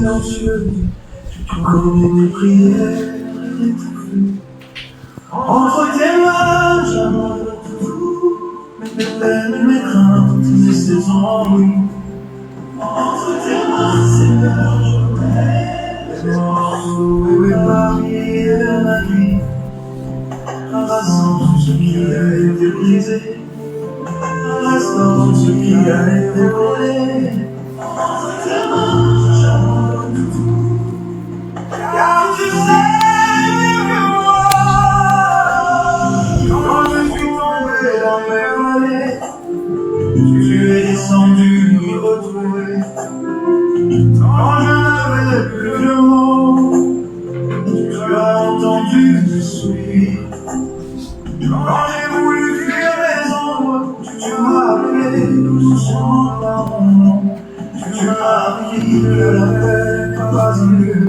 silencieux, tu connais mes prières et tes cris. Entre tes mains, j'abandonne tout, mes peines, mes craintes et ses ennuis. Entre tes mains, Seigneur, je mets les morceaux et mes paris de ma vie. Rassemble tout ce qui a été brisé, rassemble tout ce qui a été volé. Entre tes mains, j'abandonne tout, car tu sais que moi, quand je suis tombé dans mes vallées, tu es descendu m'y retrouver. Quand je n'avais plus de mots, tu as entendu me suivre. Quand j'ai voulu fuir mes ombres, tu m'as appelé doucement par mon nom. Tu m'as appris que la paix n'a pas un lieu,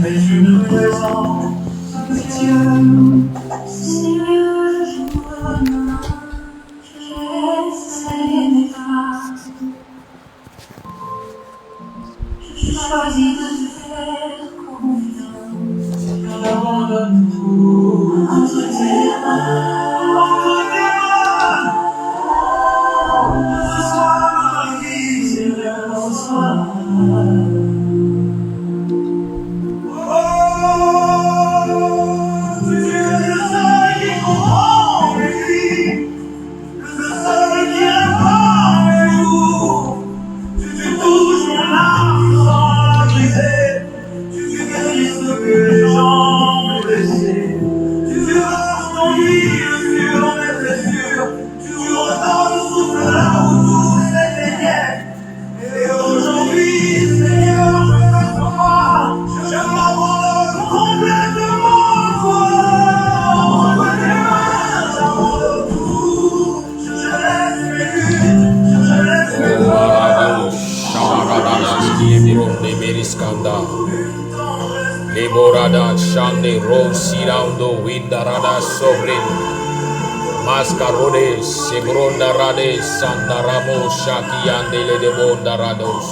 mais une présence spéciale. Seigneur, je m'ouvre ma main, je laisse aller mes phrases. Je choisis de te faire confiance. J'abandonne tout entre tes mains, entre tes mains. Reçois ma vie, Seigneur, reçois. Tu es le seul qui comprend mes vies, le seul qui répare mes jours. Tu touches mon âme sans la briser, tu guéris ce que les gens m'ont blessé. Tu verses ton huile sur mes blessures, tu redonnes le souffle là où tout s'éteignait. Et aujourd'hui, Seigneur, je fais pour moi, je m'abandonne complètement à toi. Entre tes mains, j'abandonne tout, je laisse mes luttes, je laisse mes peurs. Leborada Shande Rosirando Windarada Sobrin Mascarode Segronda Rade Sandaramo Shakiande Le Bondarados.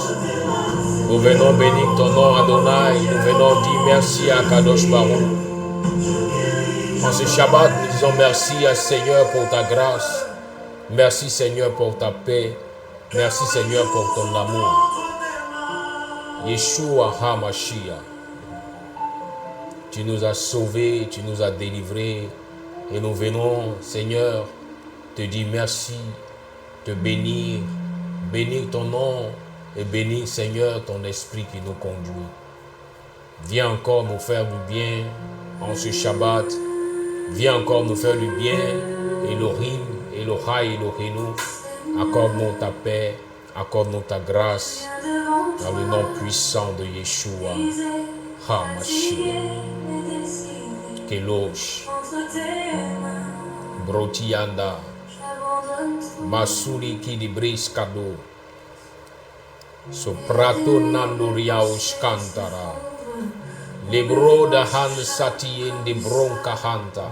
Nous venons bénir ton nom Adonai, nous venons dire merci à Kadosh Baruch. En ce Shabbat, nous disons merci à Seigneur pour ta grâce, merci Seigneur pour ta paix, merci Seigneur pour ton amour. Yeshua HaMashiach. Tu nous as sauvés, tu nous as délivrés et nous venons, Seigneur, te dire merci, te bénir, bénir ton nom et bénir, Seigneur, ton esprit qui nous conduit. Viens encore nous faire du bien en ce Shabbat. Viens encore nous faire du bien, Elohim, Elohai, Elohenu. Accorde-nous ta paix, accorde-nous ta grâce, dans le nom puissant de Yeshua HaMashiach. Kelosh, Brotianda, Masuri Kidibris Kado, Soprato Nanduriaus Kantara, Lebro da Han Satien de Bronca Hanta,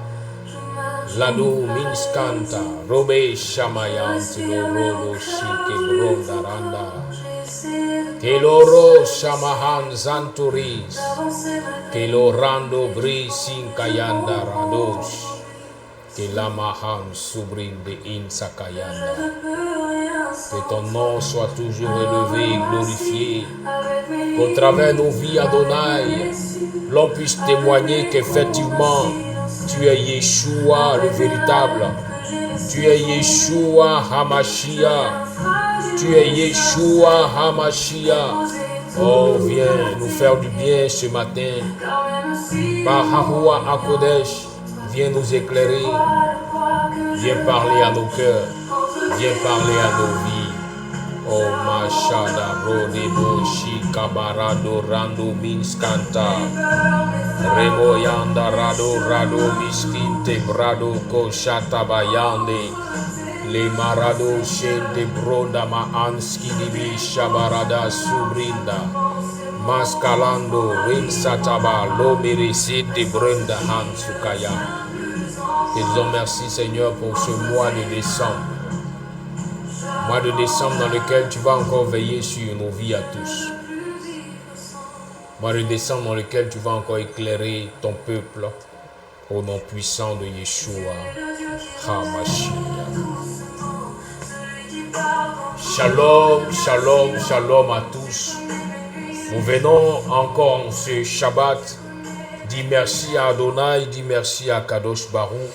Ladu Minskanta, Robe Shamayant, Lorodo Shike Brondaranda, Keloro Shamahan Zanturis, Kelorando Brisin Kayanda Radosh, Kelamahan Subrin de Insakayanda. Que ton nom soit toujours élevé et glorifié. Qu'au travers nos vies, Adonai, l'on puisse témoigner qu'effectivement, tu es Yeshua le véritable. Tu es Yeshua HaMashiach. Tu es Yeshua HaMashiach. Oh, viens nous faire du bien ce matin. Par Hahoua HaKodesh, viens nous éclairer. Viens parler à nos cœurs. Viens parler à nos vies. Oh, Mashada, Rodebo, Shikabarado, Rando, Minskanta. Remoyanda, Rado, Miskinte, Brado, Koshata, Bayande. Le Marado, Shente, Broda, Maanski, Dibi, Shabarada, Subrinda. Maskalando, Rinsataba, Lomirisite, Brenda, Hansukaya. Te disons merci, Seigneur, pour ce mois de décembre. Mois de décembre dans lequel tu vas encore veiller sur nos vies à tous. mois de décembre dans lequel tu vas encore éclairer ton peuple au nom puissant de Yeshua HaMashiach. Shalom, shalom, shalom à tous. Nous venons encore en ce Shabbat. Dis merci à Adonai, dis merci à Kadosh Baruch.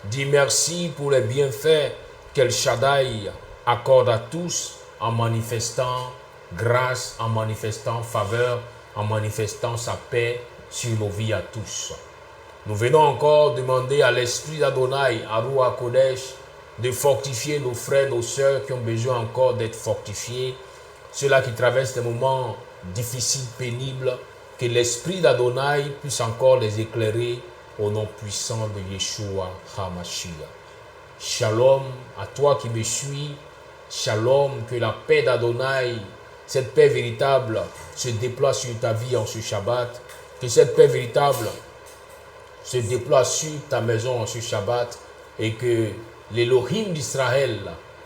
Dis merci pour les bienfaits qu'El Shaddai accorde à tous en manifestant grâce, en manifestant faveur, en manifestant sa paix sur nos vies à tous. Nous venons encore demander à l'Esprit d'Adonai, à Ruach Kodesh, de fortifier nos frères, nos sœurs qui ont besoin encore d'être fortifiés, ceux-là qui traversent des moments difficiles, pénibles, que l'Esprit d'Adonai puisse encore les éclairer au nom puissant de Yeshua HaMashiach. Shalom à toi qui me suis, shalom, que la paix d'Adonai, cette paix véritable, se déploie sur ta vie en ce Shabbat, que cette paix véritable se déploie sur ta maison en ce Shabbat et que l'Élohim d'Israël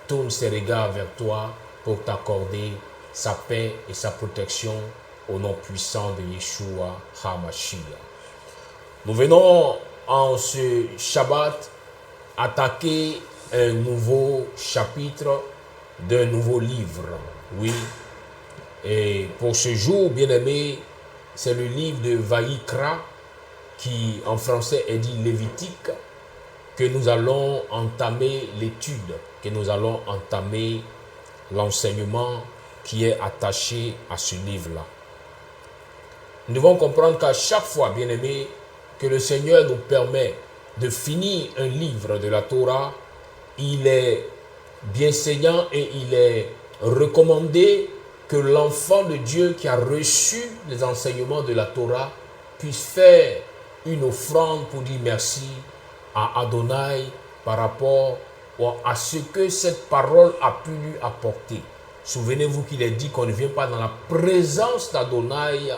tourne ses regards vers toi pour t'accorder sa paix et sa protection au nom puissant de Yeshua HaMashiach. Nous venons en ce Shabbat attaquer un nouveau chapitre d'un nouveau livre. Oui. Et pour ce jour, bien-aimé, c'est le livre de Vayikra, qui en français est dit Lévitique, que nous allons entamer l'étude, que nous allons entamer l'enseignement qui est attaché à ce livre-là. Nous devons comprendre qu'à chaque fois, bien-aimés, que le Seigneur nous permet de finir un livre de la Torah, il est bien saignant et il est recommandé que l'enfant de Dieu qui a reçu les enseignements de la Torah puisse faire une offrande pour dire merci à Adonai par rapport à ce que cette parole a pu lui apporter. Souvenez-vous qu'il est dit qu'on ne vient pas dans la présence d'Adonai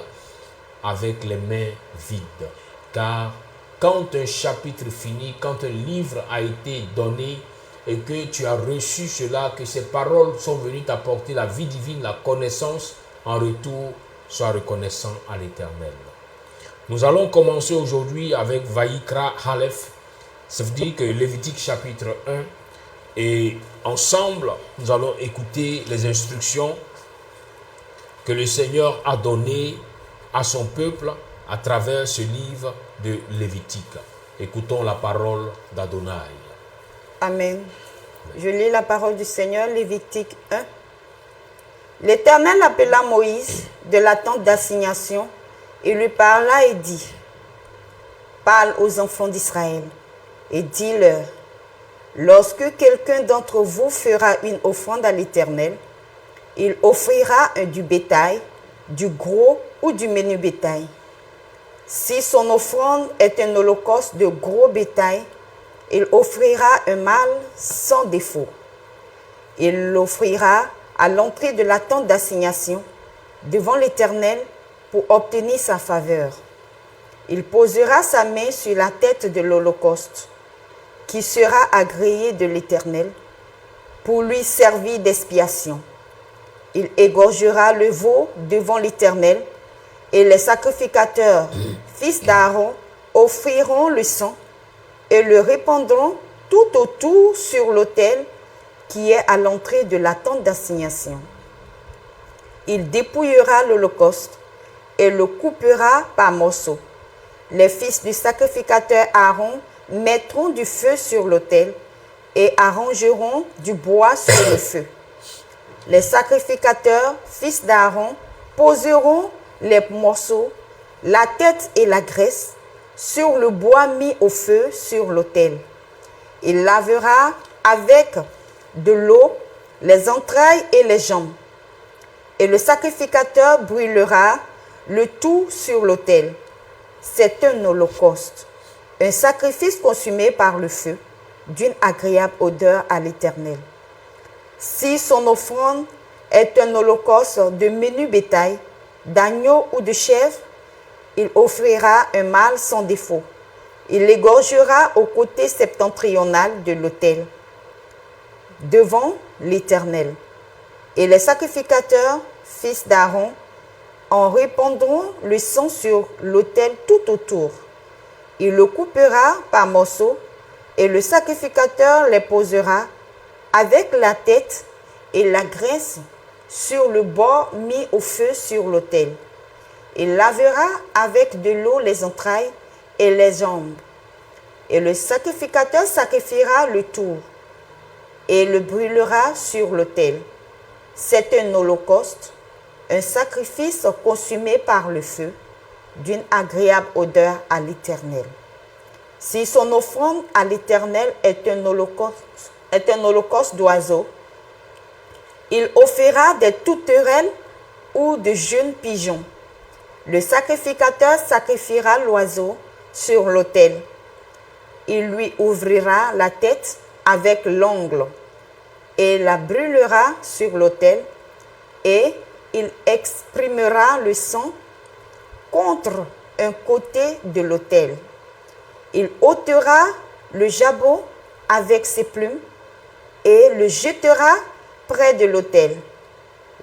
avec les mains vides. Car quand un chapitre finit, quand un livre a été donné et que tu as reçu cela, que ces paroles sont venues t'apporter la vie divine, la connaissance, en retour, sois reconnaissant à l'Éternel. Nous allons commencer aujourd'hui avec Vayikra Aleph. Ça veut dire que Lévitique chapitre 1. Et ensemble, nous allons écouter les instructions que le Seigneur a données à son peuple à travers ce livre de Lévitique. Écoutons la parole d'Adonai. Amen. Je lis la parole du Seigneur, Lévitique 1. L'Éternel appela Moïse de la tente d'assignation et lui parla et dit, « Parle aux enfants d'Israël et dis-leur, lorsque quelqu'un d'entre vous fera une offrande à l'Éternel, il offrira du bétail, du gros ou du menu bétail. Si son offrande est un holocauste de gros bétail, il offrira un mâle sans défaut. Il l'offrira à l'entrée de la tente d'assignation devant l'Éternel pour obtenir sa faveur. Il posera sa main sur la tête de l'holocauste, qui sera agréé de l'Éternel, pour lui servir d'expiation. Il égorgera le veau devant l'Éternel, et les sacrificateurs, fils d'Aaron, offriront le sang et le répandront tout autour sur l'autel qui est à l'entrée de la tente d'assignation. Il dépouillera l'holocauste et le coupera par morceaux. Les fils du sacrificateur Aaron mettront du feu sur l'autel et arrangeront du bois sur le feu. Les sacrificateurs, fils d'Aaron, poseront les morceaux, la tête et la graisse sur le bois mis au feu sur l'autel. Il lavera avec de l'eau les entrailles et les jambes. Et le sacrificateur brûlera le tout sur l'autel. C'est un holocauste, un sacrifice consumé par le feu, d'une agréable odeur à l'Éternel. Si son offrande est un holocauste de menu bétail, d'agneau ou de chèvre, il offrira un mâle sans défaut. Il l'égorgera au côté septentrional de l'autel, devant l'Éternel. Et les sacrificateurs, fils d'Aaron, en répandront le sang sur l'autel tout autour. Il le coupera par morceaux et le sacrificateur les posera avec la tête et la graisse sur le bord mis au feu sur l'autel. Il lavera avec de l'eau les entrailles et les jambes. Et le sacrificateur sacrifiera le tout et le brûlera sur l'autel. C'est un holocauste, un sacrifice consumé par le feu, d'une agréable odeur à l'Éternel. Si son offrande à l'Éternel est un holocauste d'oiseaux, il offrira des tourterelles ou de jeunes pigeons. Le sacrificateur sacrifiera l'oiseau sur l'autel. Il lui ouvrira la tête avec l'ongle et la brûlera sur l'autel, et il exprimera le sang contre un côté de l'autel. Il ôtera le jabot avec ses plumes et le jettera près de l'autel,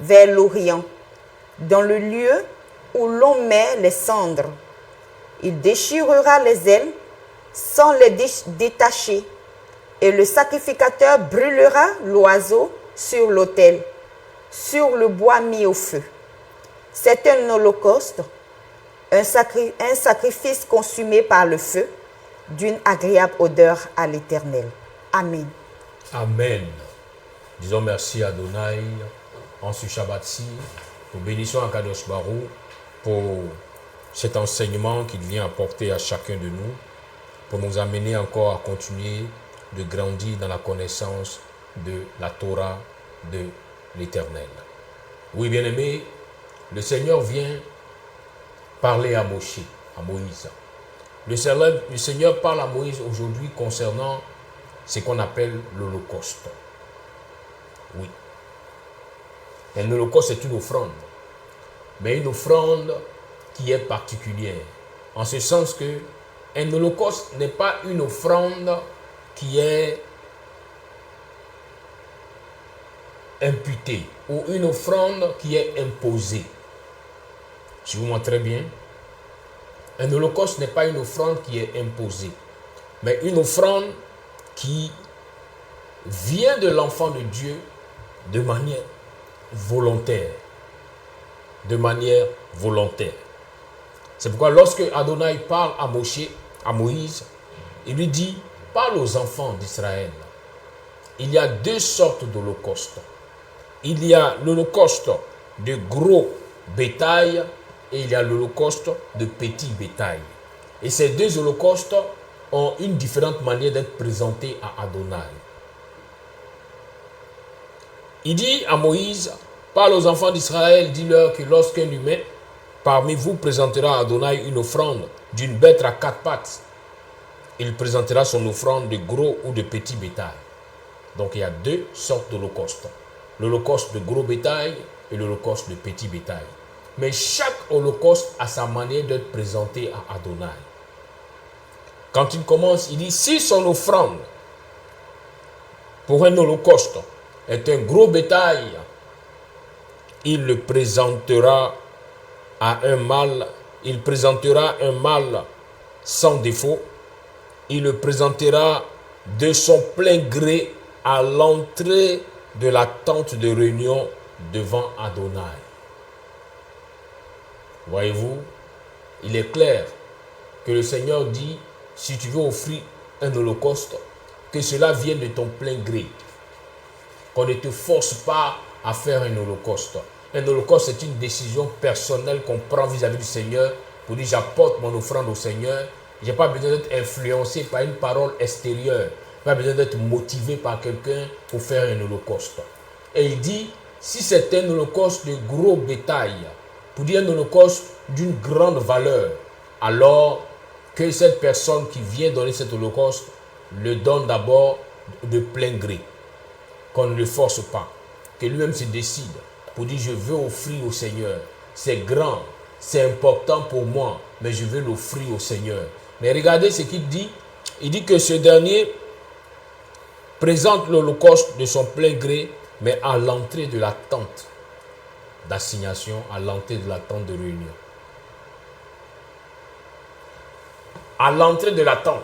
vers l'Orient, dans le lieu où l'on met les cendres. Il déchirera les ailes sans les détacher, et le sacrificateur brûlera l'oiseau sur l'autel, sur le bois mis au feu. C'est un holocauste, un sacrifice consumé par le feu, d'une agréable odeur à l'Éternel. Amen. Amen. Disons merci à Adonai en ce Shabbat-ci. Nous bénissons Akadosh Baruch pour cet enseignement qu'il vient apporter à chacun de nous, pour nous amener encore à continuer de grandir dans la connaissance de la Torah de l'Éternel. Oui, bien-aimés, le Seigneur vient parler à Moïse. Le Seigneur parle à Moïse aujourd'hui concernant ce qu'on appelle l'Holocauste. Oui. Un holocauste, c'est une offrande. Mais une offrande qui est particulière. En ce sens que un holocauste n'est pas une offrande qui est imputée ou une offrande qui est imposée. Je vous montre très bien. Un holocauste n'est pas une offrande qui est imposée, mais une offrande qui vient de l'enfant de Dieu de manière volontaire. De manière volontaire. C'est pourquoi lorsque Adonai parle à Moïse, il lui dit, parle aux enfants d'Israël. Il y a deux sortes d'holocaustes. Il y a l'holocauste de gros bétail et il y a l'holocauste de petit bétail. Et ces deux holocaustes ont une différente manière d'être présentés à Adonai. Il dit à Moïse, parle aux enfants d'Israël, dis-leur que lorsqu'un humain parmi vous présentera à Adonai une offrande d'une bête à 4 pattes, il présentera son offrande de gros ou de petit bétail. Donc il y a deux sortes d'holocaustes. L'holocauste de gros bétail et l'holocauste de petit bétail. Mais chaque holocauste a sa manière d'être présenté à Adonai. Quand il commence, il dit, si son offrande pour un holocauste est un gros bétail, il le présentera à un mâle, il présentera un mâle sans défaut, il le présentera de son plein gré à l'entrée de la tente de réunion devant Adonai. Voyez-vous, il est clair que le Seigneur dit, si tu veux offrir un holocauste, que cela vienne de ton plein gré. Qu'on ne te force pas à faire un holocauste. Un holocauste, c'est une décision personnelle qu'on prend vis-à-vis du Seigneur pour dire, j'apporte mon offrande au Seigneur. Je n'ai pas besoin d'être influencé par une parole extérieure. Pas besoin d'être motivé par quelqu'un pour faire un holocauste. Et il dit, si c'est un holocauste de gros bétail, pour dire un holocauste d'une grande valeur, alors que cette personne qui vient donner cet holocauste le donne d'abord de plein gré. Qu'on ne le force pas. Que lui-même se décide pour dire, je veux offrir au Seigneur. C'est grand, c'est important pour moi, mais je veux l'offrir au Seigneur. Mais regardez ce qu'il dit. Il dit que ce dernier présente l'holocauste de son plein gré, mais à l'entrée de la tente. d'assignation à l'entrée de la tente de réunion. À l'entrée de la tente,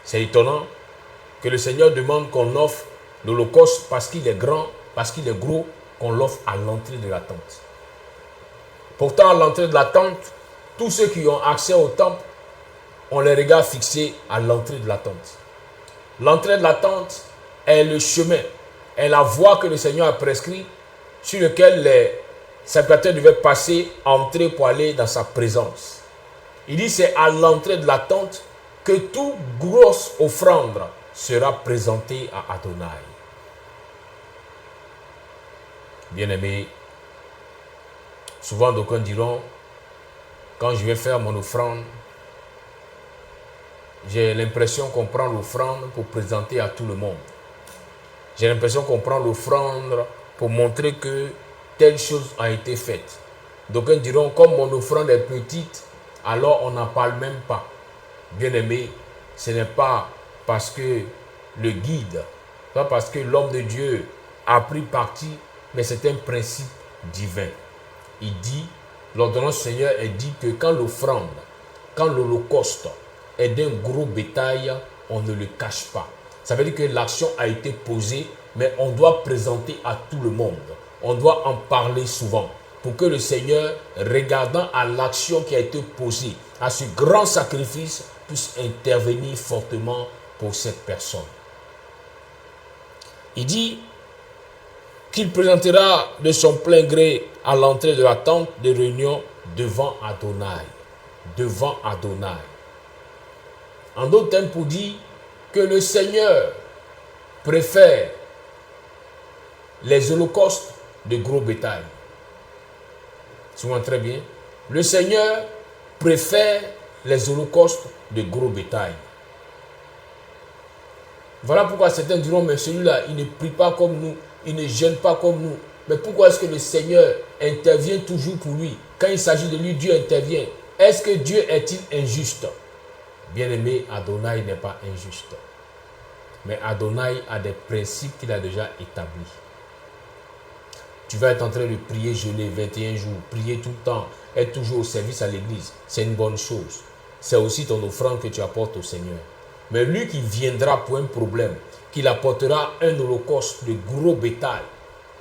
c'est étonnant que le Seigneur demande qu'on offre l'holocauste parce qu'il est grand, parce qu'il est gros, qu'on l'offre à l'entrée de la tente. Pourtant, à l'entrée de la tente, tous ceux qui ont accès au temple ont les regards fixés à l'entrée de la tente. L'entrée de la tente est le chemin, est la voie que le Seigneur a prescrit, sur lequel les sacrificateurs devaient passer, entrer pour aller dans sa présence. Il dit c'est à l'entrée de la tente que toute grosse offrande sera présentée à Adonai. Bien-aimés, souvent d'aucuns diront, quand je vais faire mon offrande, j'ai l'impression qu'on prend l'offrande pour présenter à tout le monde. J'ai l'impression qu'on prend l'offrande pour montrer que telle chose a été faite. D'aucuns diront, comme mon offrande est petite, alors on n'en parle même pas. Bien-aimé, ce n'est pas parce que le guide, pas parce que l'homme de Dieu a pris parti, mais c'est un principe divin. Il dit, l'ordonnance du Seigneur est dit que quand l'offrande, quand l'holocauste est d'un gros bétail, on ne le cache pas. Ça veut dire que l'action a été posée, mais on doit présenter à tout le monde. On doit en parler souvent pour que le Seigneur, regardant à l'action qui a été posée, à ce grand sacrifice, puisse intervenir fortement pour cette personne. Il dit qu'il présentera de son plein gré à l'entrée de la tente de réunion devant Adonai. Devant Adonai. En d'autres termes, pour dire que le Seigneur préfère les holocaustes de gros bétail. Souvent très bien. Le Seigneur préfère les holocaustes de gros bétail. Voilà pourquoi certains diront, mais celui-là, il ne prie pas comme nous, il ne gêne pas comme nous. Mais pourquoi est-ce que le Seigneur intervient toujours pour lui? Quand il s'agit de lui, Dieu intervient. Est-ce que Dieu est-il injuste? Bien-aimé, Adonai n'est pas injuste. Mais Adonai a des principes qu'il a déjà établis. Tu vas être en train de prier, jeûner 21 jours, prier tout le temps, être toujours au service à l'église. C'est une bonne chose. C'est aussi ton offrande que tu apportes au Seigneur. Mais lui qui viendra pour un problème, qu'il apportera un holocauste de gros bétail,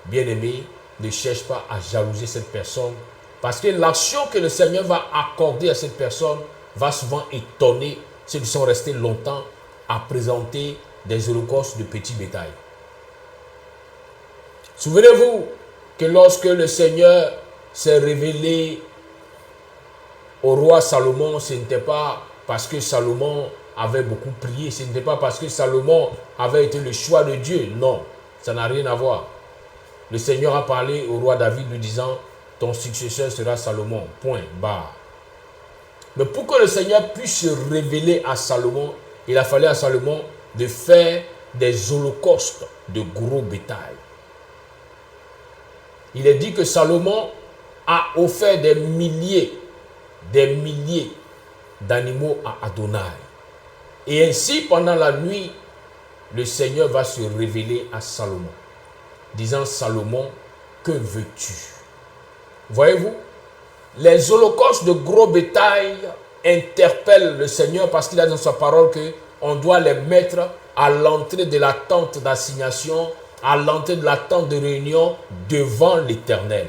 bien-aimé, ne cherche pas à jalouser cette personne. Parce que l'action que le Seigneur va accorder à cette personne va souvent étonner ceux qui sont restés longtemps à présenter des holocaustes de petits bétail. Souvenez-vous que lorsque le Seigneur s'est révélé au roi Salomon, ce n'était pas parce que Salomon avait beaucoup prié, ce n'était pas parce que Salomon avait été le choix de Dieu. Non, ça n'a rien à voir. Le Seigneur a parlé au roi David lui disant, ton successeur sera Salomon, point, barre. Mais pour que le Seigneur puisse se révéler à Salomon, il a fallu à Salomon de faire des holocaustes de gros bétail. Il est dit que Salomon a offert des milliers d'animaux à Adonai. Et ainsi, pendant la nuit, le Seigneur va se révéler à Salomon, disant, Salomon, que veux-tu? Voyez-vous, les holocaustes de gros bétail interpellent le Seigneur parce qu'il a dans sa parole qu'on doit les mettre à l'entrée de la tente d'assignation, à l'entrée de la tente de réunion devant l'Éternel.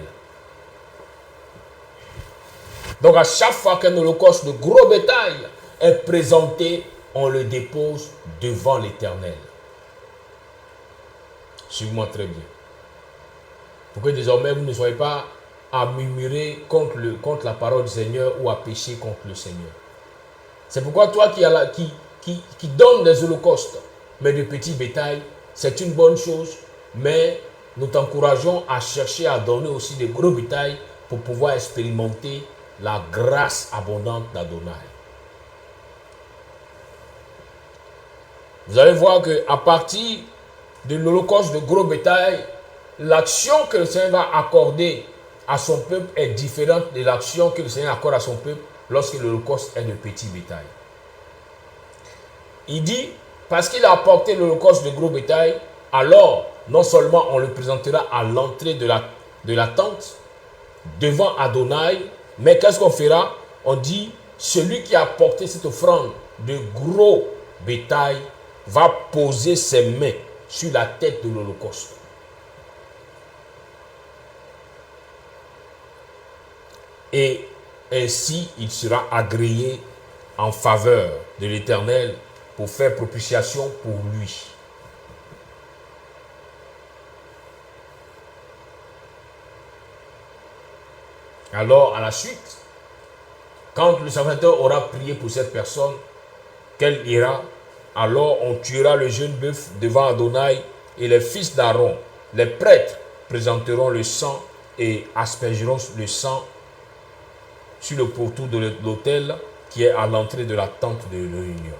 Donc à chaque fois qu'un holocauste de gros bétail est présenté, on le dépose devant l'Éternel. Suivez-moi très bien. Pour que désormais vous ne soyez pas à murmurer contre la parole du Seigneur ou à pécher contre le Seigneur. C'est pourquoi toi qui donnes des holocaustes, mais de petits bétail, c'est une bonne chose, mais nous t'encourageons à chercher à donner aussi des gros bétail pour pouvoir expérimenter la grâce abondante d'Adonai. Vous allez voir qu'à partir de l'holocauste de gros bétail, l'action que le Seigneur va accorder à son peuple est différente de l'action que le Seigneur accorde à son peuple lorsque l'holocauste est de petit bétail. Il dit, parce qu'il a apporté l'holocauste de gros bétail, alors non seulement on le présentera à l'entrée de la tente, devant Adonai, mais qu'est-ce qu'on fera? On dit, celui qui a apporté cette offrande de gros bétail va poser ses mains sur la tête de l'holocauste. Et ainsi, il sera agréé en faveur de l'Éternel pour faire propitiation pour lui. Alors, à la suite, quand le sacrificateur aura prié pour cette personne, qu'elle ira, alors on tuera le jeune bœuf devant Adonai et les fils d'Aaron, les prêtres, présenteront le sang et aspergeront le sang sur le pourtour de l'autel qui est à l'entrée de la tente de réunion.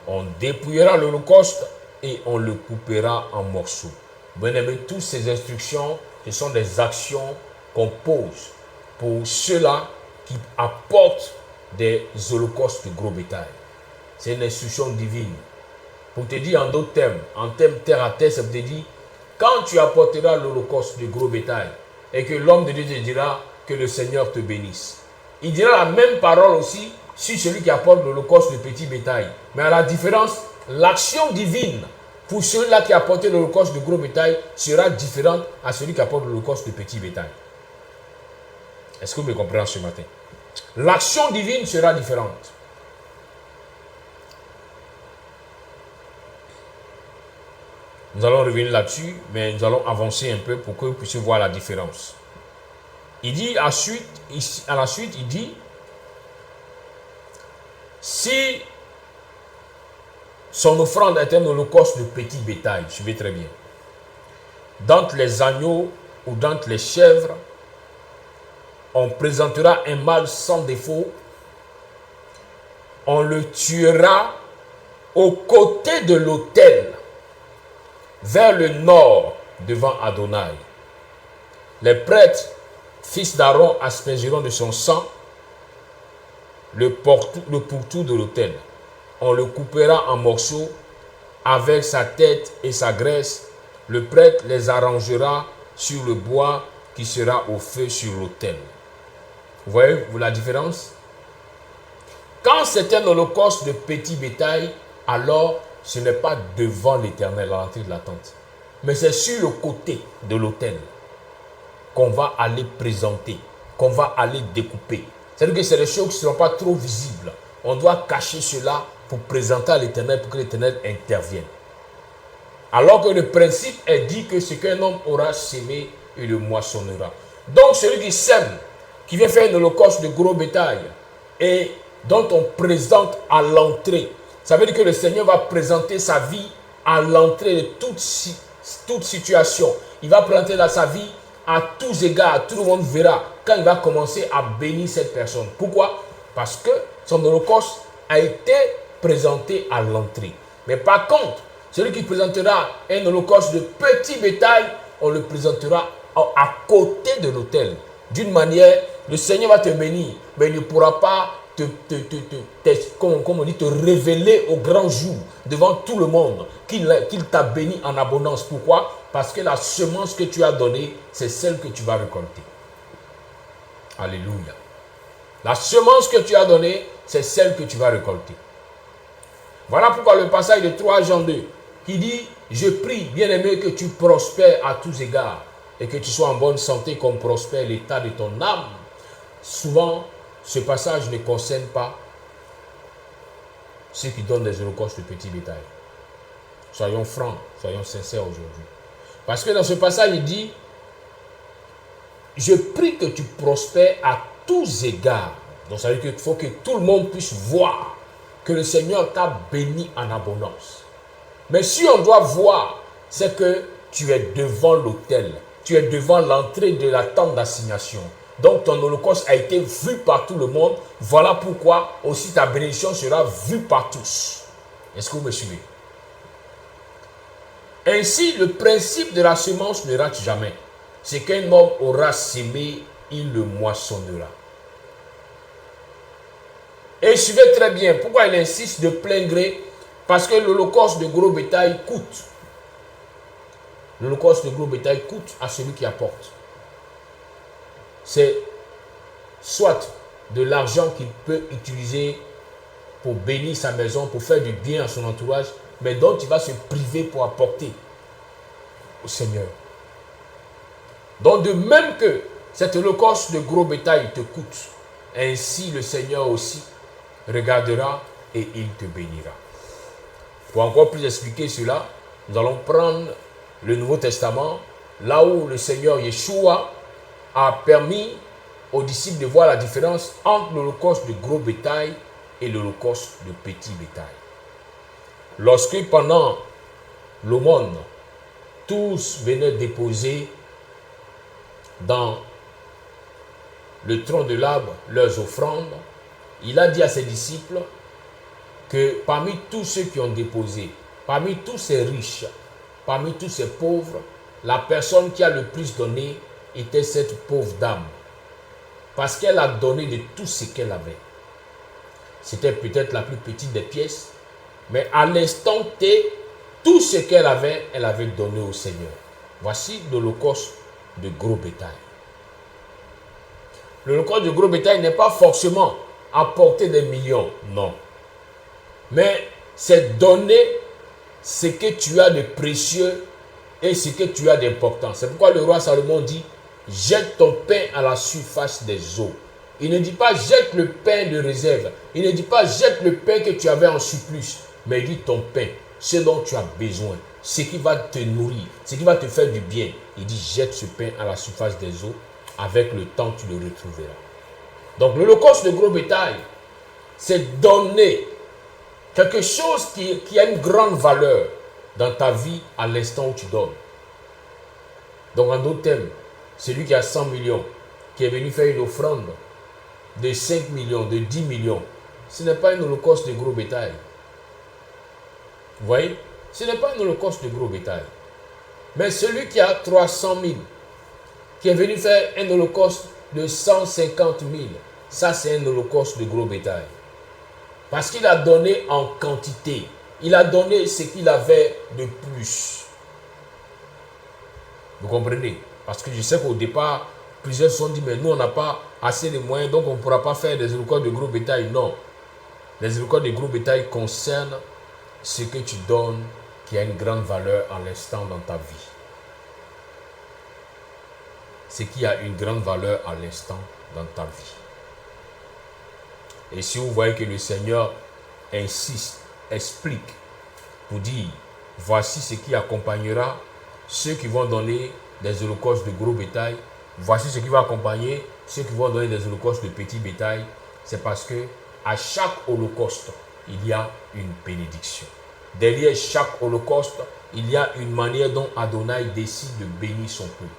On dépouillera l'holocauste et on le coupera en morceaux. Bien-aimés, toutes ces instructions, ce sont des actions qu'on pose pour ceux-là qui apportent des holocaustes de gros bétail. C'est une instruction divine. Pour te dire en d'autres termes, en termes terre à terre, ça veut dire, quand tu apporteras l'holocauste de gros bétail et que l'homme de Dieu te dira que le Seigneur te bénisse, il dira la même parole aussi sur celui qui apporte l'holocauste de petit bétail. Mais à la différence, l'action divine pour celui-là qui a apporté l'holocauste de gros bétail sera différente à celui qui apporte l'holocauste de petit bétail. Est-ce que vous me comprenez ce matin? L'action divine sera différente. Nous allons revenir là-dessus, mais nous allons avancer un peu pour que vous puissiez voir la différence. Il dit à la suite, il dit, si son offrande est un holocauste de petit bétail, suivez très bien, d'entre les agneaux ou d'entre les chèvres, on présentera un mâle sans défaut, on le tuera au côté de l'autel, vers le nord, devant Adonai. Les prêtres, fils d'Aaron, aspergeront de son sang le pourtour de l'autel. On le coupera en morceaux avec sa tête et sa graisse. Le prêtre les arrangera sur le bois qui sera au feu sur l'autel. Vous voyez la différence? Quand c'est un holocauste de petit bétail, alors ce n'est pas devant l'Éternel à l'entrée de la tente, mais c'est sur le côté de l'autel qu'on va aller présenter, qu'on va aller découper. C'est-à-dire que c'est des choses qui ne seront pas trop visibles. On doit cacher cela pour présenter à l'Éternel, pour que l'Éternel intervienne. Alors que le principe est dit que ce qu'un homme aura sémé, il le moissonnera. Donc celui qui sème, qui vient faire un holocauste de gros bétail et dont on présente à l'entrée, ça veut dire que le Seigneur va présenter sa vie à l'entrée de toute situation. Il va présenter sa vie à tous égards. Tout le monde verra quand il va commencer à bénir cette personne. Pourquoi? Parce que son holocauste a été présenté à l'entrée. Mais par contre, celui qui présentera un holocauste de petit bétail, on le présentera à côté de l'autel. D'une manière, le Seigneur va te bénir, mais il ne pourra pas te révéler au grand jour devant tout le monde qu'il t'a béni en abondance. Pourquoi? Parce que la semence que tu as donnée, c'est celle que tu vas récolter. Alléluia. La semence que tu as donnée, c'est celle que tu vas récolter. Voilà pourquoi le passage de 3 Jean 2, qui dit, je prie, bien-aimé, que tu prospères à tous égards et que tu sois en bonne santé comme prospère l'état de ton âme. Souvent, ce passage ne concerne pas ceux qui donnent des holocaustes de petits bétail. Soyons francs, soyons sincères aujourd'hui. Parce que dans ce passage, il dit, je prie que tu prospères à tous égards. Donc ça veut dire qu'il faut que tout le monde puisse voir que le Seigneur t'a béni en abondance. Mais si on doit voir, c'est que tu es devant l'autel, tu es devant l'entrée de la tente d'assignation. Donc ton holocauste a été vu par tout le monde. Voilà pourquoi aussi ta bénédiction sera vue par tous. Est-ce que vous me suivez? Ainsi, le principe de la semence ne rate jamais. C'est qu'un homme aura sémé, il le moissonnera. Et suivez très bien pourquoi il insiste de plein gré. Parce que l'holocauste de gros bétail coûte. l'holocauste de gros bétail coûte à celui qui apporte. C'est soit de l'argent qu'il peut utiliser pour bénir sa maison, pour faire du bien à son entourage, mais dont il va se priver pour apporter au Seigneur. Donc de même que cet holocauste de gros bétail te coûte, ainsi le Seigneur aussi regardera et il te bénira. Pour encore plus expliquer cela, nous allons prendre le Nouveau Testament, là où le Seigneur Yeshua a permis aux disciples de voir la différence entre l'holocauste de gros bétail et l'holocauste de petit bétail. Lorsque pendant l'aumône, tous venaient déposer dans le tronc de l'arbre leurs offrandes, il a dit à ses disciples que parmi tous ceux qui ont déposé, parmi tous ces riches, parmi tous ces pauvres, la personne qui a le plus donné était cette pauvre dame. Parce qu'elle a donné de tout ce qu'elle avait. C'était peut-être la plus petite des pièces, mais à l'instant T, tout ce qu'elle avait donné au Seigneur. Voici l'holocauste de gros bétail. L'holocauste de gros bétail n'est pas forcément apporter des millions, non. Mais c'est donner ce que tu as de précieux et ce que tu as d'important. C'est pourquoi le roi Salomon dit, jette ton pain à la surface des eaux. Il ne dit pas jette le pain de réserve. Il ne dit pas jette le pain que tu avais en surplus. Mais il dit ton pain, ce dont tu as besoin, ce qui va te nourrir, ce qui va te faire du bien. Il dit jette ce pain à la surface des eaux. Avec le temps, tu le retrouveras. Donc l'holocauste de gros bétail, c'est donner quelque chose qui a une grande valeur dans ta vie à l'instant où tu donnes. Donc en d'autres termes, celui qui a 100 millions, qui est venu faire une offrande de 5 millions, de 10 millions, ce n'est pas un holocauste de gros bétail. Vous voyez? Ce n'est pas un holocauste de gros bétail. Mais celui qui a 300 000, qui est venu faire un holocauste de 150 000, ça c'est un holocauste de gros bétail. Parce qu'il a donné en quantité. Il a donné ce qu'il avait de plus. Vous comprenez? Parce que je sais qu'au départ, plusieurs se sont dit, mais nous on n'a pas assez de moyens, donc on ne pourra pas faire des holocaustes de gros bétail. Non. Les holocaustes de gros bétail concernent ce que tu donnes qui a une grande valeur à l'instant dans ta vie. Ce qui a une grande valeur à l'instant dans ta vie. Et si vous voyez que le Seigneur insiste, explique, pour dire, voici ce qui accompagnera ceux qui vont donner des holocaustes de gros bétail, voici ce qui va accompagner ceux qui vont donner des holocaustes de petit bétail, c'est parce que à chaque holocauste, il y a une bénédiction. Derrière chaque holocauste, il y a une manière dont Adonai décide de bénir son peuple.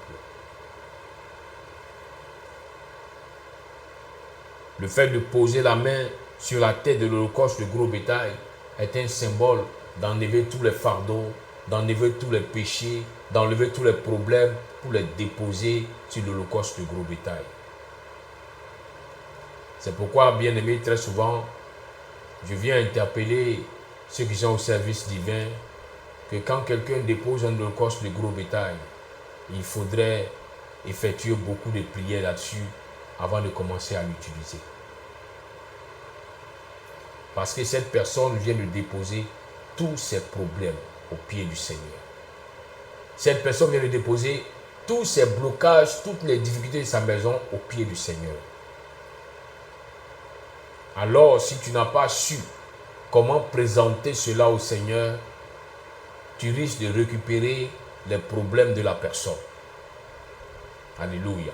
Le fait de poser la main sur la tête de l'holocauste de gros bétail est un symbole d'enlever tous les fardeaux, d'enlever tous les péchés, d'enlever tous les problèmes pour les déposer sur l'holocauste de gros bétail. C'est pourquoi, bien aimé, très souvent, je viens interpeller ceux qui sont au service divin que quand quelqu'un dépose un holocauste de gros bétail, il faudrait effectuer beaucoup de prières là-dessus avant de commencer à l'utiliser. Parce que cette personne vient de déposer tous ses problèmes au pied du Seigneur. Cette personne vient de déposer tous ses blocages, toutes les difficultés de sa maison au pied du Seigneur. Alors, si tu n'as pas su comment présenter cela au Seigneur, tu risques de récupérer les problèmes de la personne. Alléluia.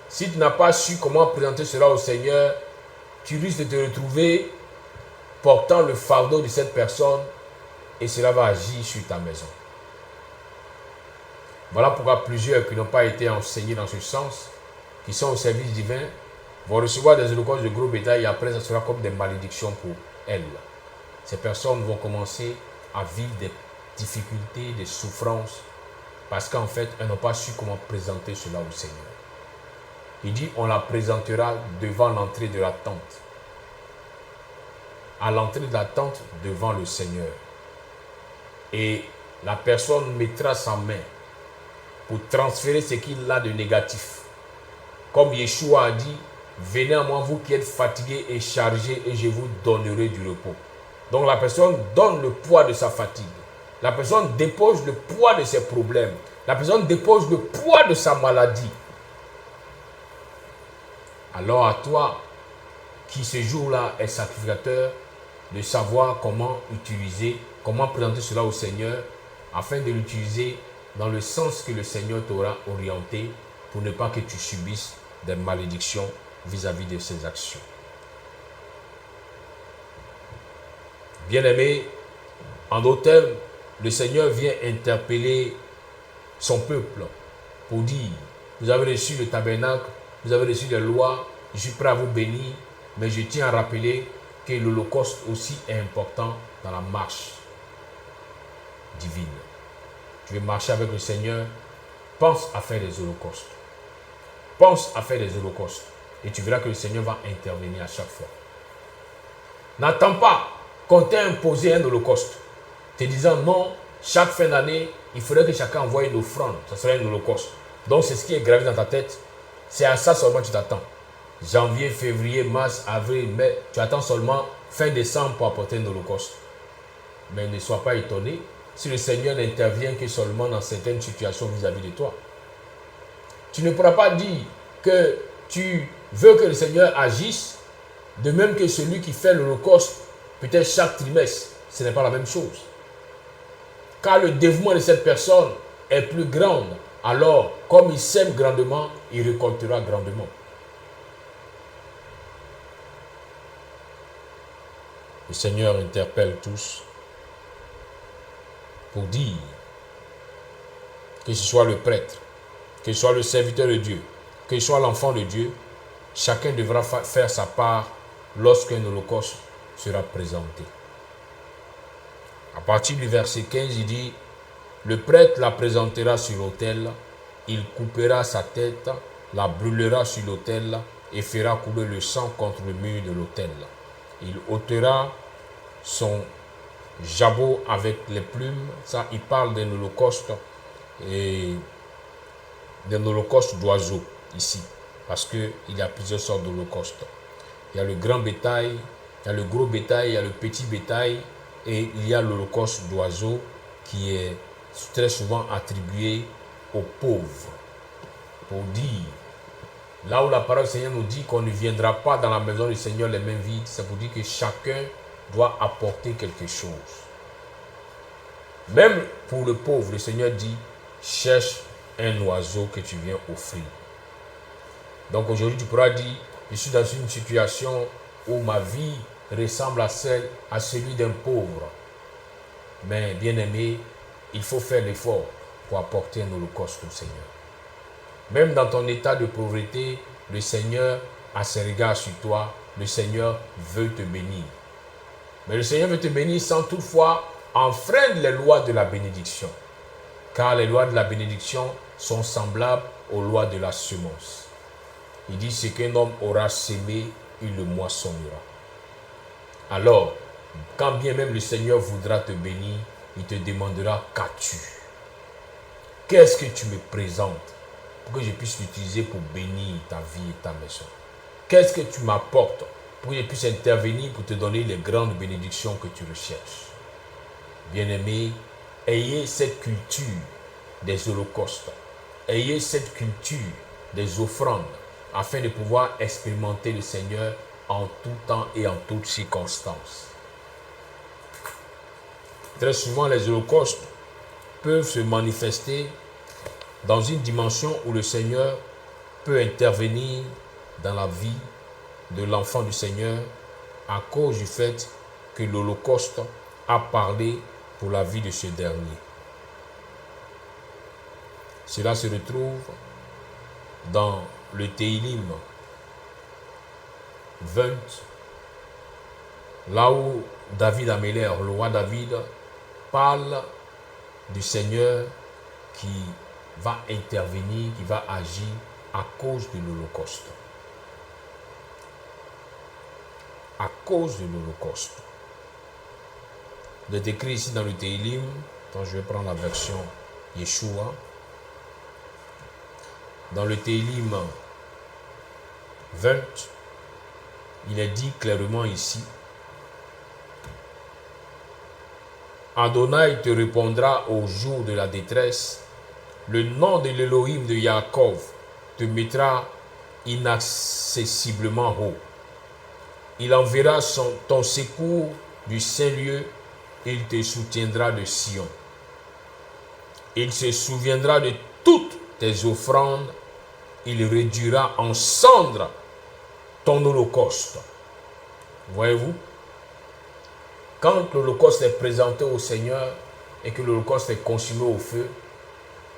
Si tu n'as pas su comment présenter cela au Seigneur, tu risques de te retrouver portant le fardeau de cette personne et cela va agir sur ta maison. Voilà pourquoi plusieurs qui n'ont pas été enseignés dans ce sens, qui sont au service divin, vont recevoir des holocaustes de gros bétail et après ça sera comme des malédictions pour elles. Ces personnes vont commencer à vivre des difficultés, des souffrances, parce qu'en fait, elles n'ont pas su comment présenter cela au Seigneur. Il dit, on la présentera devant l'entrée de la tente. À l'entrée de la tente, devant le Seigneur. Et la personne mettra sa main pour transférer ce qu'il a de négatif. Comme Yeshua a dit, venez à moi vous qui êtes fatigués et chargés et je vous donnerai du repos. Donc la personne donne le poids de sa fatigue. La personne dépose le poids de ses problèmes. La personne dépose le poids de sa maladie. Alors à toi, qui ce jour-là est sacrificateur, de savoir comment utiliser, comment présenter cela au Seigneur, afin de l'utiliser dans le sens que le Seigneur t'aura orienté, pour ne pas que tu subisses des malédictions vis-à-vis de ses actions. Bien-aimé, en d'autres termes, le Seigneur vient interpeller son peuple pour dire, vous avez reçu le tabernacle, vous avez reçu les lois, je suis prêt à vous bénir, mais je tiens à rappeler que l'Holocauste aussi est important dans la marche divine. Tu veux marcher avec le Seigneur, pense à faire des holocaustes. Pense à faire des holocaustes. Et tu verras que le Seigneur va intervenir à chaque fois. N'attends pas qu'on t'ait imposé un holocauste, te disant non, chaque fin d'année, il faudrait que chacun envoie une offrande. Ça serait un holocauste. Donc c'est ce qui est gravé dans ta tête. C'est à ça seulement que tu t'attends. Janvier, février, mars, avril, mai, tu attends seulement fin décembre pour apporter un holocauste. Mais ne sois pas étonné si le Seigneur n'intervient que seulement dans certaines situations vis-à-vis de toi. Tu ne pourras pas dire que tu veux que le Seigneur agisse, de même que celui qui fait l'holocauste, peut-être chaque trimestre. Ce n'est pas la même chose. Car le dévouement de cette personne est plus grand. Alors, comme il sème grandement, il récoltera grandement. Le Seigneur interpelle tous pour dire que ce soit le prêtre, que ce soit le serviteur de Dieu, que ce soit l'enfant de Dieu, chacun devra faire sa part lorsqu'un holocauste sera présenté. À partir du verset 15, il dit, le prêtre la présentera sur l'autel, il coupera sa tête, la brûlera sur l'autel et fera couler le sang contre le mur de l'autel. Il ôtera son jabot avec les plumes. Ça, il parle d'un holocauste et d'un holocauste d'oiseaux ici. Parce qu'il y a plusieurs sortes d'holocaustes. Il y a le grand bétail, il y a le gros bétail, il y a le petit bétail et il y a l'holocauste d'oiseaux qui est très souvent attribué aux pauvres. Pour dire, là où la parole du Seigneur nous dit qu'on ne viendra pas dans la maison du Seigneur les mains vides, c'est pour dire que chacun doit apporter quelque chose. Même pour le pauvre, le Seigneur dit, cherche un oiseau que tu viens offrir. Donc aujourd'hui, tu pourras dire, je suis dans une situation où ma vie ressemble à celui d'un pauvre. Mais bien aimé, il faut faire l'effort pour apporter un holocauste au Seigneur. Même dans ton état de pauvreté, le Seigneur a ses regards sur toi. Le Seigneur veut te bénir. Mais le Seigneur veut te bénir sans toutefois enfreindre les lois de la bénédiction. Car les lois de la bénédiction sont semblables aux lois de la semence. Il dit, ce qu'un homme aura sémé, il le moissonnera. Alors, quand bien même le Seigneur voudra te bénir, il te demandera, qu'as-tu? Qu'est-ce que tu me présentes pour que je puisse l'utiliser pour bénir ta vie et ta maison? Qu'est-ce que tu m'apportes pour que je puisse intervenir pour te donner les grandes bénédictions que tu recherches? Bien-aimés, ayez cette culture des holocaustes. Ayez cette culture des offrandes afin de pouvoir expérimenter le Seigneur en tout temps et en toutes circonstances. Très souvent, les holocaustes peuvent se manifester dans une dimension où le Seigneur peut intervenir dans la vie de l'enfant du Seigneur à cause du fait que l'Holocauste a parlé pour la vie de ce dernier. Cela se retrouve dans le Téhilim 20, là où David Améler, le roi David, parle du Seigneur qui va intervenir, qui va agir à cause de l'Holocauste. À cause de l'Holocauste. Il est écrit ici dans le Téhilim, Attends, je vais prendre la version Yeshua. Dans le Télim 20, il est dit clairement ici, Adonai te répondra au jour de la détresse, le nom de l'Élohim de Yaakov te mettra inaccessiblement haut. Il enverra ton secours du Saint-Lieu, il te soutiendra de Sion. Il se souviendra de toutes tes offrandes, il réduira en cendres ton holocauste. Voyez-vous, quand l'holocauste est présenté au Seigneur et que l'holocauste est consumé au feu,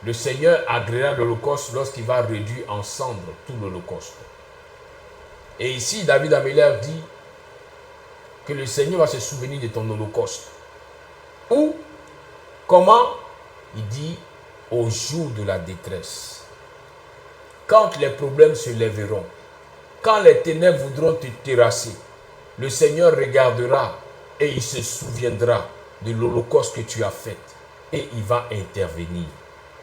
le Seigneur agréera l'holocauste lorsqu'il va réduire en cendres tout l'holocauste. Et ici, David Améler dit que le Seigneur va se souvenir de ton holocauste. Ou, comment? Il dit, au jour de la détresse. Quand les problèmes se lèveront, quand les ténèbres voudront te terrasser, le Seigneur regardera et il se souviendra de l'holocauste que tu as fait et il va intervenir.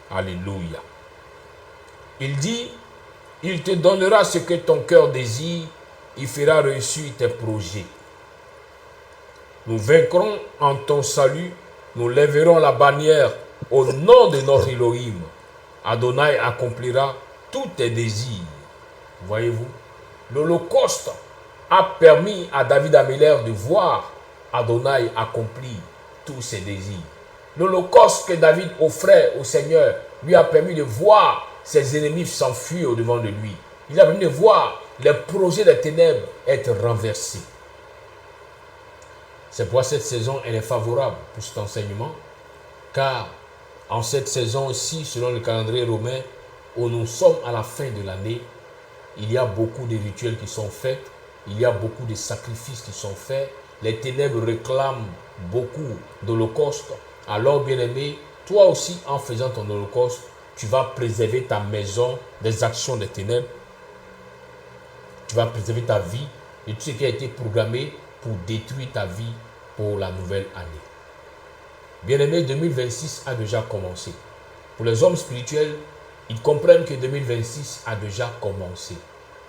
Alléluia. Il dit, il te donnera ce que ton cœur désire, il fera réussir tes projets. Nous vaincrons en ton salut, nous lèverons la bannière au nom de notre Elohim. Adonai accomplira tous tes désirs. Voyez-vous, l'Holocauste a permis à David Améler de voir Adonai accomplir tous ses désirs. L'Holocauste que David offrait au Seigneur lui a permis de voir ses ennemis s'enfuir au-devant de lui. Il a permis de voir les projets des ténèbres être renversés. C'est pourquoi cette saison, elle est favorable pour cet enseignement, car en cette saison-ci, selon le calendrier romain, où nous sommes à la fin de l'année, il y a beaucoup de rituels qui sont faits, il y a beaucoup de sacrifices qui sont faits, les ténèbres réclament beaucoup d'holocaustes. Alors, bien-aimé, toi aussi, en faisant ton holocauste, tu vas préserver ta maison des actions des ténèbres, tu vas préserver ta vie de tout ce qui a été programmé pour détruire ta vie pour la nouvelle année. Bien-aimé, 2026 a déjà commencé. Pour les hommes spirituels, ils comprennent que 2026 a déjà commencé.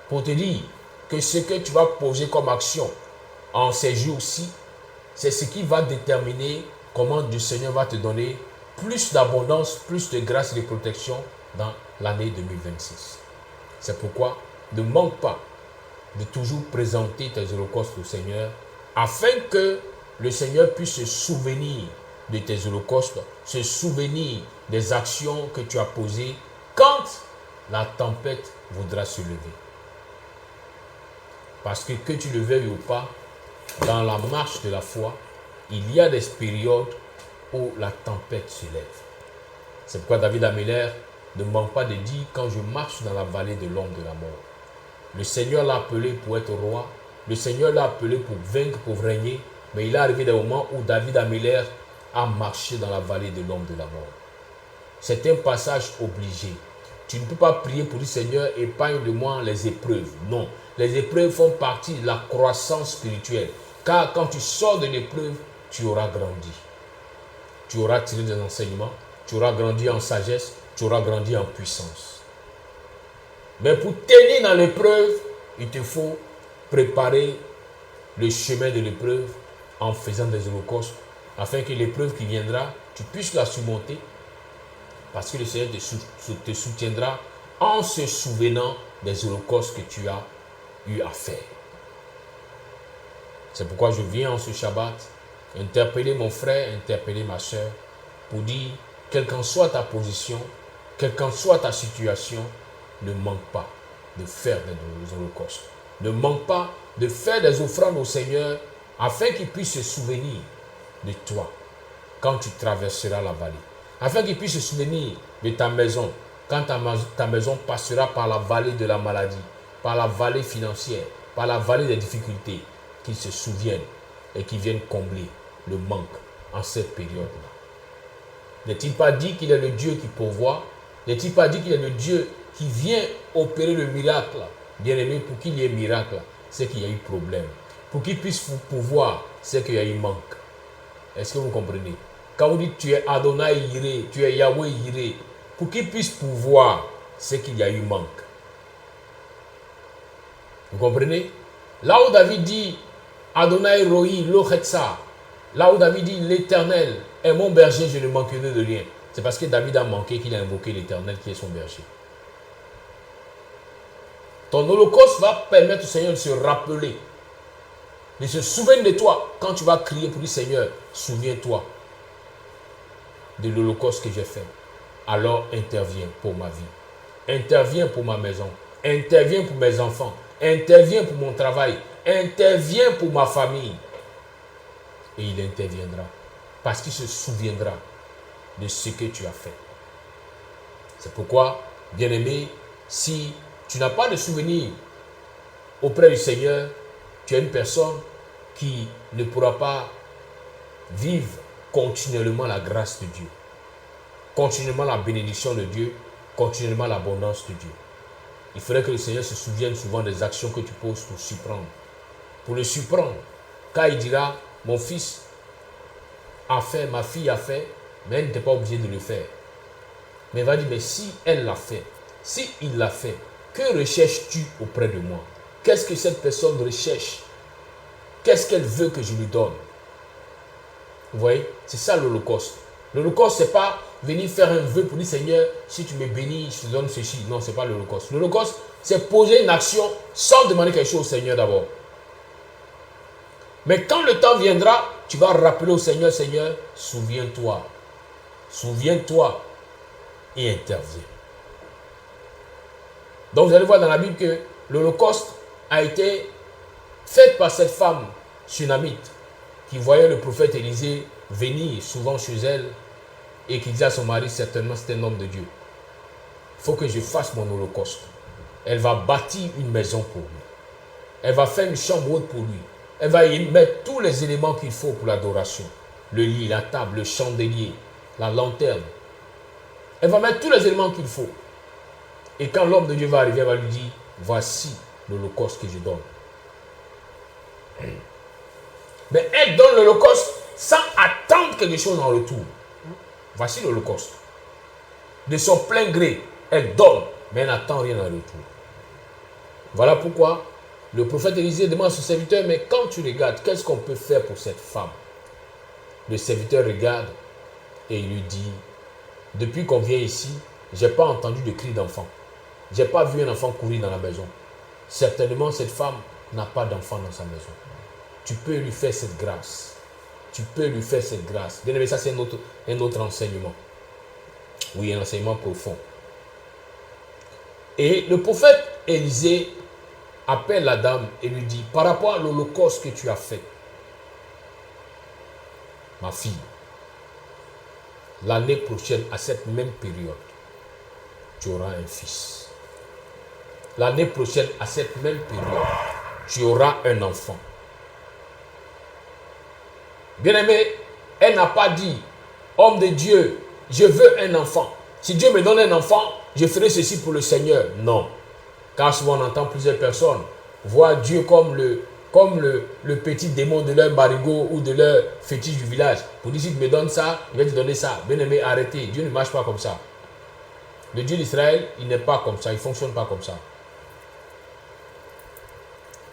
Pour te dire que ce que tu vas poser comme action en ces jours-ci, c'est ce qui va déterminer comment le Seigneur va te donner plus d'abondance, plus de grâce et de protection dans l'année 2026. C'est pourquoi ne manque pas de toujours présenter tes holocaustes au Seigneur afin que le Seigneur puisse se souvenir de tes holocaustes, se souvenir des actions que tu as posées quand la tempête voudra se lever. Parce que tu le veuilles ou pas, dans la marche de la foi, il y a des périodes où la tempête se lève. C'est pourquoi David Améler ne manque pas de dire « Quand je marche dans la vallée de l'ombre de la mort ». Le Seigneur l'a appelé pour être roi, le Seigneur l'a appelé pour vaincre, pour régner, mais il est arrivé des moments où David Améler a marché dans la vallée de l'ombre de la mort. C'est un passage obligé. Tu ne peux pas prier pour dire « Seigneur, épargne de moi les épreuves ». Non, les épreuves font partie de la croissance spirituelle. Car quand tu sors de l'épreuve, tu auras grandi. Tu auras tiré des enseignements, tu auras grandi en sagesse, tu auras grandi en puissance. Mais pour tenir dans l'épreuve, il te faut préparer le chemin de l'épreuve en faisant des holocaustes, afin que l'épreuve qui viendra, tu puisses la surmonter, parce que le Seigneur te soutiendra en se souvenant des holocaustes que tu as eu à faire. C'est pourquoi je viens en ce Shabbat interpeller mon frère, interpeller ma soeur, pour dire, quelle qu'en soit ta position, quelle qu'en soit ta situation, ne manque pas de faire des holocaustes. Ne manque pas de faire des offrandes au Seigneur, afin qu'il puisse se souvenir de toi quand tu traverseras la vallée. Afin qu'il puisse se souvenir de ta maison quand ta maison passera par la vallée de la maladie, par la vallée financière, par la vallée des difficultés, qu'il se souvienne et qu'il vienne combler le manque en cette période-là. N'est-il pas dit qu'il est le Dieu qui pourvoit? N'est-il pas dit qu'il est le Dieu qui vient opérer le miracle? Bien aimé, pour qu'il y ait miracle, c'est qu'il y a eu problème. Pour qu'il puisse pouvoir, c'est qu'il y a eu manque. Est-ce que vous comprenez? Quand vous dites tu es Adonai Yireh, tu es Yahweh Yireh, pour qu'il puisse pouvoir, c'est qu'il y a eu manque. Vous comprenez? Là où David dit Adonai Roi Lochetsa, là où David dit l'Éternel est mon berger, je ne manquerai de rien. C'est parce que David a manqué qu'il a invoqué l'Éternel qui est son berger. Ton holocauste va permettre au Seigneur de se rappeler, de se souvenir de toi quand tu vas crier pour dire Seigneur, souviens-toi de l'holocauste que j'ai fait. Alors interviens pour ma vie, interviens pour ma maison, interviens pour mes enfants, interviens pour mon travail, interviens pour ma famille. Et il interviendra parce qu'il se souviendra de ce que tu as fait. C'est pourquoi, bien-aimé, si tu n'as pas de souvenir auprès du Seigneur, tu es une personne qui ne pourra pas vivre continuellement la grâce de Dieu, continuellement la bénédiction de Dieu, continuellement l'abondance de Dieu. Il faudrait que le Seigneur se souvienne souvent des actions que tu poses pour surprendre. Pour le surprendre, car il dira, mon fils a fait, ma fille a fait, mais elle n'était pas obligée de le faire. Mais il va dire, mais si elle l'a fait, si il l'a fait, que recherches-tu auprès de moi? Qu'est-ce que cette personne recherche? Qu'est-ce qu'elle veut que je lui donne? Vous voyez, c'est ça l'holocauste. L'holocauste, ce n'est pas venir faire un vœu pour dire, Seigneur, si tu me bénis, je te donne ceci. Non, ce n'est pas l'holocauste. L'holocauste, c'est poser une action sans demander quelque chose au Seigneur d'abord. Mais quand le temps viendra, tu vas rappeler au Seigneur, Seigneur, souviens-toi. Souviens-toi et interviens. Donc vous allez voir dans la Bible que l'holocauste a été fait par cette femme sunamite qui voyait le prophète Élisée venir souvent chez elle et qui disait à son mari, certainement c'est un homme de Dieu. Il faut que je fasse mon holocauste. Elle va bâtir une maison pour lui. Elle va faire une chambre haute pour lui. Elle va y mettre tous les éléments qu'il faut pour l'adoration. Le lit, la table, le chandelier, la lanterne. Elle va mettre tous les éléments qu'il faut. Et quand l'homme de Dieu va arriver, elle va lui dire, voici l'holocauste que je donne. Mais elle donne l'holocauste sans attendre quelque chose en retour. Voici l'holocauste. De son plein gré, elle donne, mais elle n'attend rien en retour. Voilà pourquoi le prophète Élisée demande à son serviteur, mais quand tu regardes, qu'est-ce qu'on peut faire pour cette femme? Le serviteur regarde et il lui dit, depuis qu'on vient ici, je n'ai pas entendu de cri d'enfant. Je n'ai pas vu un enfant courir dans la maison. Certainement, cette femme n'a pas d'enfant dans sa maison. Tu peux lui faire cette grâce. Tu peux lui faire cette grâce. Bien aimé, ça c'est un autre enseignement. Oui, un enseignement profond. Et le prophète Élisée appelle la dame et lui dit, par rapport à l'holocauste que tu as fait, ma fille, l'année prochaine, à cette même période, tu auras un fils. L'année prochaine, à cette même période, tu auras un enfant. Bien-aimé, elle n'a pas dit, homme de Dieu, je veux un enfant. Si Dieu me donne un enfant, je ferai ceci pour le Seigneur. Non. Car souvent on entend plusieurs personnes voir Dieu comme le petit démon de leur barigot ou de leur fétiche du village. Pour dire, si tu me donnes ça, il va te donner ça. Bien-aimé, arrêtez. Dieu ne marche pas comme ça. Le Dieu d'Israël, il n'est pas comme ça. Il ne fonctionne pas comme ça.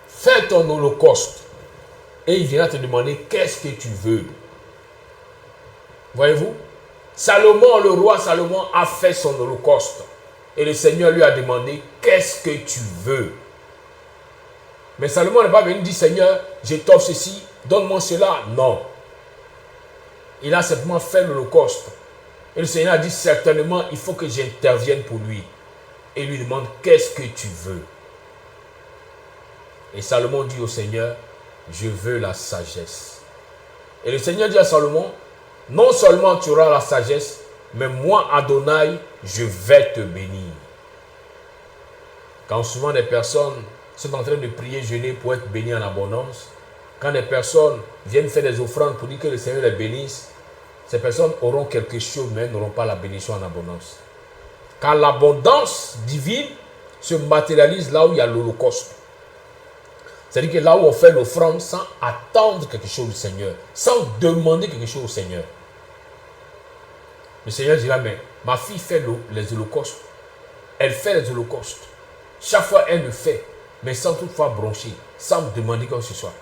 Fais ton holocauste. Et il viendra te demander qu'est-ce que tu veux. Voyez-vous? Salomon, le roi Salomon, a fait son holocauste. Et le Seigneur lui a demandé, qu'est-ce que tu veux? Mais Salomon n'est pas venu dire, Seigneur, je t'offre ceci, donne-moi cela. Non. Il a simplement fait l'holocauste. Et le Seigneur a dit, certainement, il faut que j'intervienne pour lui. Et il lui demande, qu'est-ce que tu veux? Et Salomon dit au Seigneur, je veux la sagesse. Et le Seigneur dit à Salomon, non seulement tu auras la sagesse, mais moi, Adonai, je vais te bénir. Quand souvent des personnes sont en train de prier, jeûner pour être bénis en abondance, quand des personnes viennent faire des offrandes pour dire que le Seigneur les bénisse, ces personnes auront quelque chose, mais elles n'auront pas la bénédiction en abondance. Car l'abondance divine se matérialise là où il y a l'holocauste. C'est-à-dire que là où on fait l'offrande sans attendre quelque chose du Seigneur, sans demander quelque chose au Seigneur. Le Seigneur dira, mais ma fille fait les holocaustes. Elle fait les holocaustes. Chaque fois, elle le fait, mais sans toutefois broncher, sans me demander quoi que ce soit.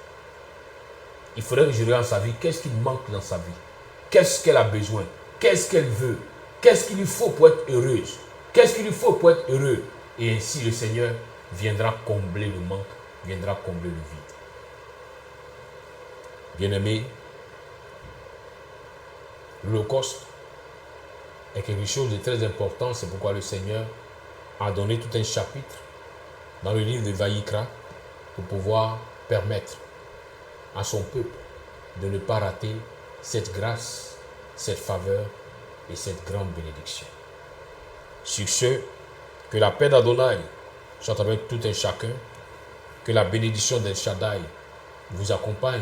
Il faudrait que je regarde sa vie. Qu'est-ce qui manque dans sa vie? Qu'est-ce qu'elle a besoin? Qu'est-ce qu'elle veut? Qu'est-ce qu'il lui faut pour être heureuse? Qu'est-ce qu'il lui faut pour être heureux? Et ainsi, le Seigneur viendra combler le manque, viendra combler le vide. Bien-aimé, l'Holocauste est quelque chose de très important. C'est pourquoi le Seigneur a donné tout un chapitre dans le livre de Vaïkra pour pouvoir permettre à son peuple de ne pas rater cette grâce, cette faveur et cette grande bénédiction. Sur ce, que la paix d'Adonai soit avec tout un chacun, que la bénédiction d'El Shaddai vous accompagne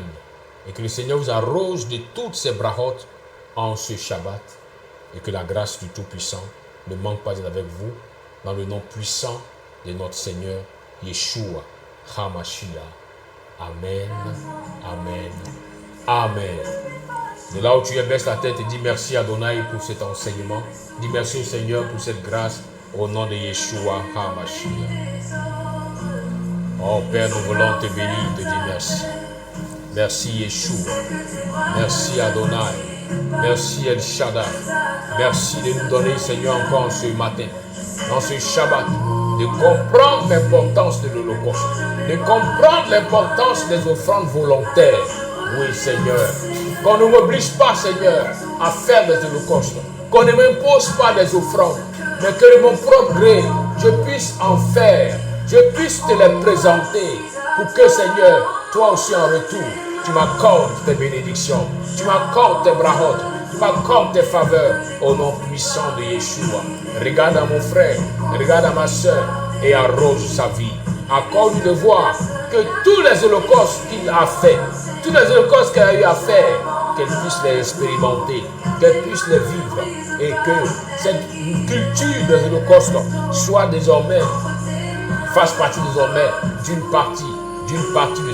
et que le Seigneur vous arrose de toutes ses brachotes en ce Shabbat et que la grâce du Tout-Puissant ne manque pas d'être avec vous dans le nom puissant de notre Seigneur Yeshua HaMashiach. Amen, amen, amen. De là où tu es, baisse la tête et dis merci à Adonai pour cet enseignement. Dis merci au Seigneur pour cette grâce au nom de Yeshua HaMashiach. Oh Père, nous voulons te bénir, te dire merci. Merci Yeshua. Merci Adonai. Merci El Shaddai. Merci de nous donner, Seigneur, encore ce matin, dans ce Shabbat, de comprendre l'importance de l'Holocauste, de comprendre l'importance des offrandes volontaires. Oui, Seigneur. Qu'on ne m'oblige pas, Seigneur, à faire des holocaustes. Qu'on ne m'impose pas des offrandes, mais que de mon propre gré, je puisse en faire, je puisse te les présenter pour que, Seigneur, toi aussi en retour, tu m'accordes tes bénédictions, tu m'accordes tes brachotes, tu m'accordes tes faveurs au nom puissant de Yeshua. Regarde à mon frère, regarde à ma soeur et arrose sa vie. Accorde-lui de voir que tous les holocaustes qu'il a fait, tous les holocaustes qu'elle a eu à faire, qu'elle puisse les expérimenter, qu'elle puisse les vivre et que cette culture des holocaustes soit désormais, fasse partie désormais d'une partie de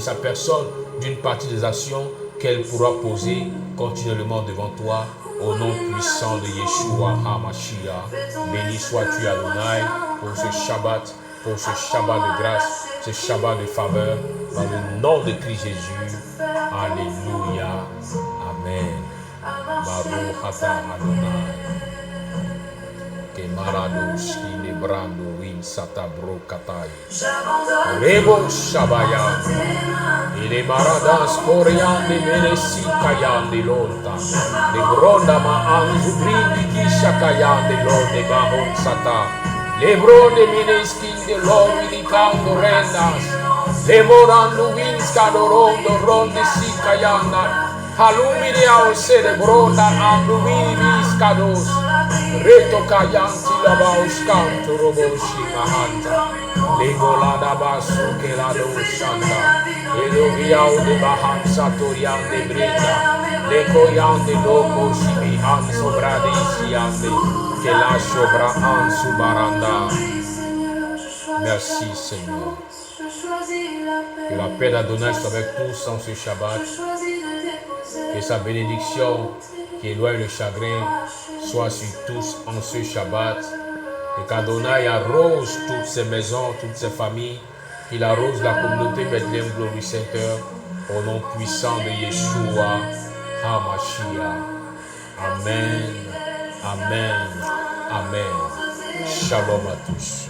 sa personne, d'une partie des actions qu'elle pourra poser continuellement devant toi au nom puissant de Yeshua HaMashiach. Béni sois-tu Adonai pour ce Shabbat, pour ce Shabbat de grâce, ce Shabbat de faveur, dans le nom de Christ Jésus. Alléluia. Amen. Baruch atah Adonai. Kemarados inebrando win satabro katai. Rebo shabaya. Ile maradas korean de menesi kayan de lonta. De bronda ma anzubrindi kishakayan de londe bahon sata. Lebron de meneskin de lominicando rendas. Lemorando winskado rondo ronde sikayana. Halumini ao cerebronda andumini viskados. Reto kayanti labaus canto roboshi mahanta. Legolada basu que la doshanda. Eloviao de bahan satorian de brenda. Lecoyan de loco shibihan sobradisi ande. Que la sobra ansu baranda. Merci Seigneur. Que la paix d'Adonai soit avec tous en ce Shabbat. Que sa bénédiction qui éloigne le chagrin soit sur tous en ce Shabbat. Et qu'Adonai arrose toutes ces maisons, toutes ces familles. Qu'il arrose la communauté Bethléem Glory Center au nom puissant de Yeshua HaMashiach. Amen. Amen. Amen. Shalom à tous.